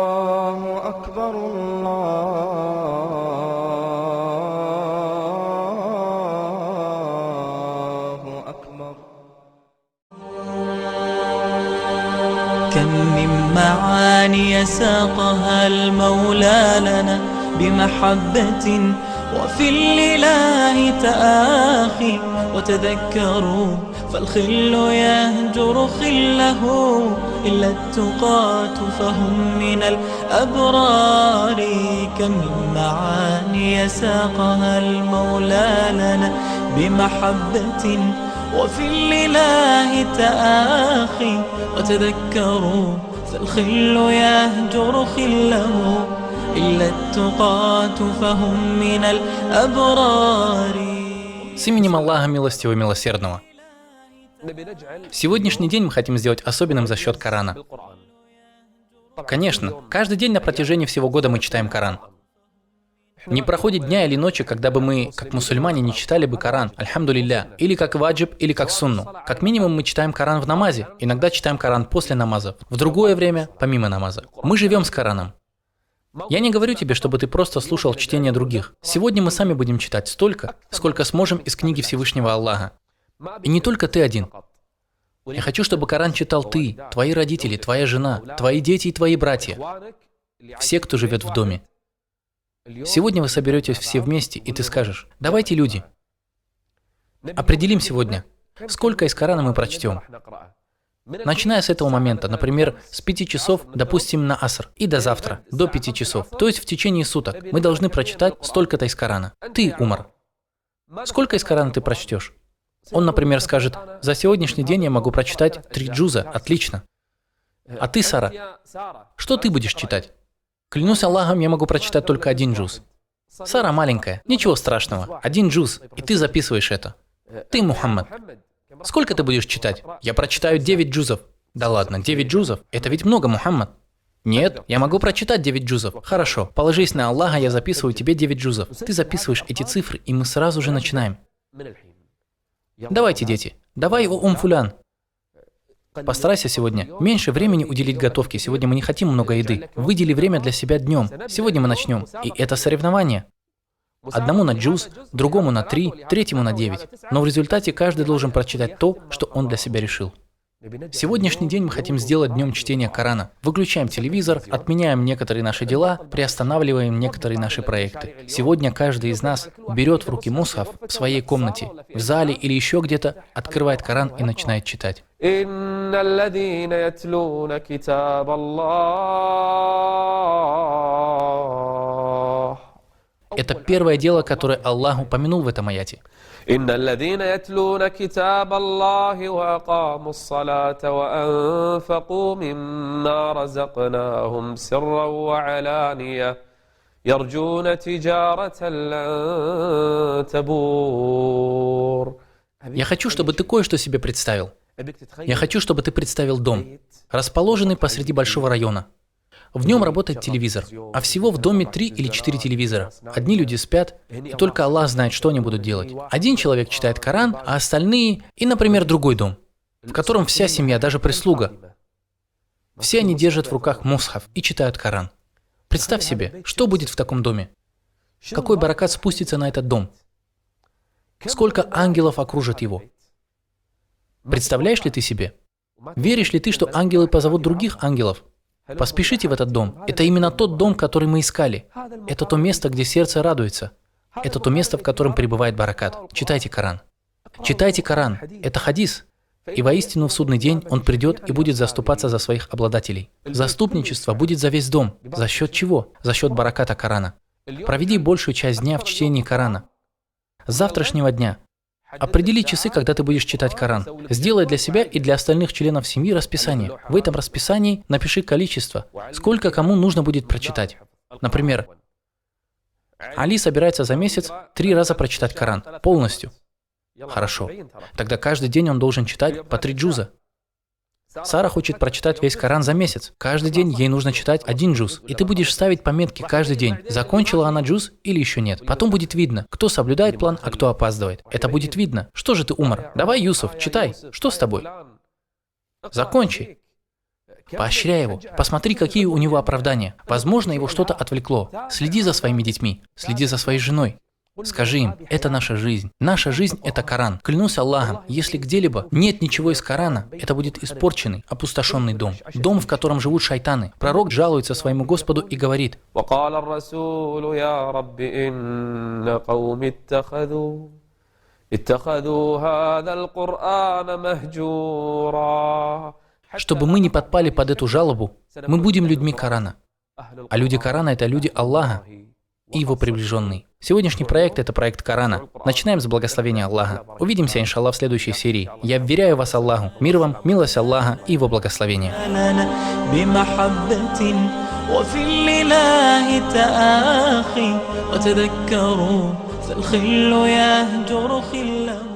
الله أكبر الله أكبر. كم من معاني ساقها المولى لنا بمحبة وفي الإله تآخي، وتذكروا فالخل يهجر خله، إلا التقاة فهم من الأبرار. كم من معاني ساقها المولى لنا بمحبة وفي الإله تآخي، وتذكروا فالخل يهجر خله، إلا التقاة فهم من الأبرار. С именем Аллаха Милостивого и Милосердного. Сегодняшний день мы хотим сделать особенным за счет Корана. Конечно, каждый день на протяжении всего года мы читаем Коран. Не проходит дня или ночи, когда бы мы, как мусульмане, не читали бы Коран, альхамдулилля, или как ваджиб, или как сунну. Как минимум мы читаем Коран в намазе, иногда читаем Коран после намаза, в другое время, помимо намаза. Мы живем с Кораном. Я не говорю тебе, чтобы ты просто слушал чтение других. Сегодня мы сами будем читать столько, сколько сможем из книги Всевышнего Аллаха. И не только ты один. Я хочу, чтобы Коран читал ты, твои родители, твоя жена, твои дети и твои братья. Все, кто живет в доме. Сегодня вы соберетесь все вместе, и ты скажешь: давайте, люди, определим сегодня, сколько из Корана мы прочтем. Начиная с этого момента, например, с 5 часов, допустим, на аср, и до завтра, до 5 часов. То есть в течение суток мы должны прочитать столько-то из Корана. Ты, Умар, сколько из Корана ты прочтешь? Он, например, скажет: за сегодняшний день я могу прочитать 3 джуза, отлично. А ты, Сара, что ты будешь читать? Клянусь Аллахом, я могу прочитать только 1 джуз. Сара маленькая, ничего страшного, 1 джуз, и ты записываешь это. Ты, Мухаммад, сколько ты будешь читать? Я прочитаю 9 джузов. Да ладно, 9 джузов? Это ведь много, Мухаммад. Нет, я могу прочитать 9 джузов. Хорошо, положись на Аллаха, я записываю тебе 9 джузов. Ты записываешь эти цифры, и мы сразу же начинаем. Давайте, дети, давай, Фулян. Постарайся сегодня меньше времени уделить готовке. Сегодня мы не хотим много еды. Выдели время для себя днем. Сегодня мы начнем. И это соревнование. Одному на джуз, другому на 3, третьему на 9. Но в результате каждый должен прочитать то, что он для себя решил. Сегодняшний день мы хотим сделать днем чтения Корана. Выключаем телевизор, отменяем некоторые наши дела, приостанавливаем некоторые наши проекты. Сегодня каждый из нас берет в руки мусхаф в своей комнате, в зале или еще где-то, открывает Коран и начинает читать. Это первое дело, которое Аллах упомянул в этом аяте. إن الذين يتلون كتاب الله وأقاموا الصلاة وأنفقوا مما رزقناهم سرا وعلانية يرجون تجارة لن تبور. Я хочу, чтобы ты кое-что себе представил. Я хочу, чтобы ты представил дом, расположенный посреди большого района. В нем работает телевизор, а всего в доме 3 или 4 телевизора. Одни люди спят, и только Аллах знает, что они будут делать. Один человек читает Коран, а остальные, и, например, другой дом, в котором вся семья, даже прислуга. Все они держат в руках мусхаф и читают Коран. Представь себе, что будет в таком доме. Какой баракат спустится на этот дом. Сколько ангелов окружит его. Представляешь ли ты себе? Веришь ли ты, что ангелы позовут других ангелов? Поспешите в этот дом. Это именно тот дом, который мы искали. Это то место, где сердце радуется. Это то место, в котором пребывает баракат. Читайте Коран. Читайте Коран. Это хадис. И воистину в судный день он придет и будет заступаться за своих обладателей. Заступничество будет за весь дом. За счет чего? За счет бараката Корана. Проведи большую часть дня в чтении Корана. С завтрашнего дня. Определи часы, когда ты будешь читать Коран. Сделай для себя и для остальных членов семьи расписание. В этом расписании напиши количество, сколько кому нужно будет прочитать. Например, Али собирается за месяц 3 раза прочитать Коран. Полностью. Хорошо. Тогда каждый день он должен читать по 3 джуза. Сара хочет прочитать весь Коран за месяц. Каждый день ей нужно читать 1 джуз. И ты будешь ставить пометки каждый день. Закончила она джуз или еще нет. Потом будет видно, кто соблюдает план, а кто опаздывает. Это будет видно. Что же ты, Умар? Давай, Юсуф, читай. Что с тобой? Закончи. Поощряй его. Посмотри, какие у него оправдания. Возможно, его что-то отвлекло. Следи за своими детьми. Следи за своей женой. Скажи им, это наша жизнь. Наша жизнь – это Коран. Клянусь Аллахом, если где-либо нет ничего из Корана, это будет испорченный, опустошенный дом. Дом, в котором живут шайтаны. Пророк жалуется своему Господу и говорит: وقال الرسول يا رب إن قوم اتخذوا هذا القرآن مهجورا. чтобы мы не подпали под эту жалобу, мы будем людьми Корана. А люди Корана – это люди Аллаха и его приближенные. Сегодняшний проект – это проект Корана. Начинаем с благословения Аллаха. Увидимся, иншаллах, в следующей серии. Я вверяю вас Аллаху. Мир вам, милость Аллаха и его благословение. وفي الإله تآخي وتذكروا فالخل يهجر خله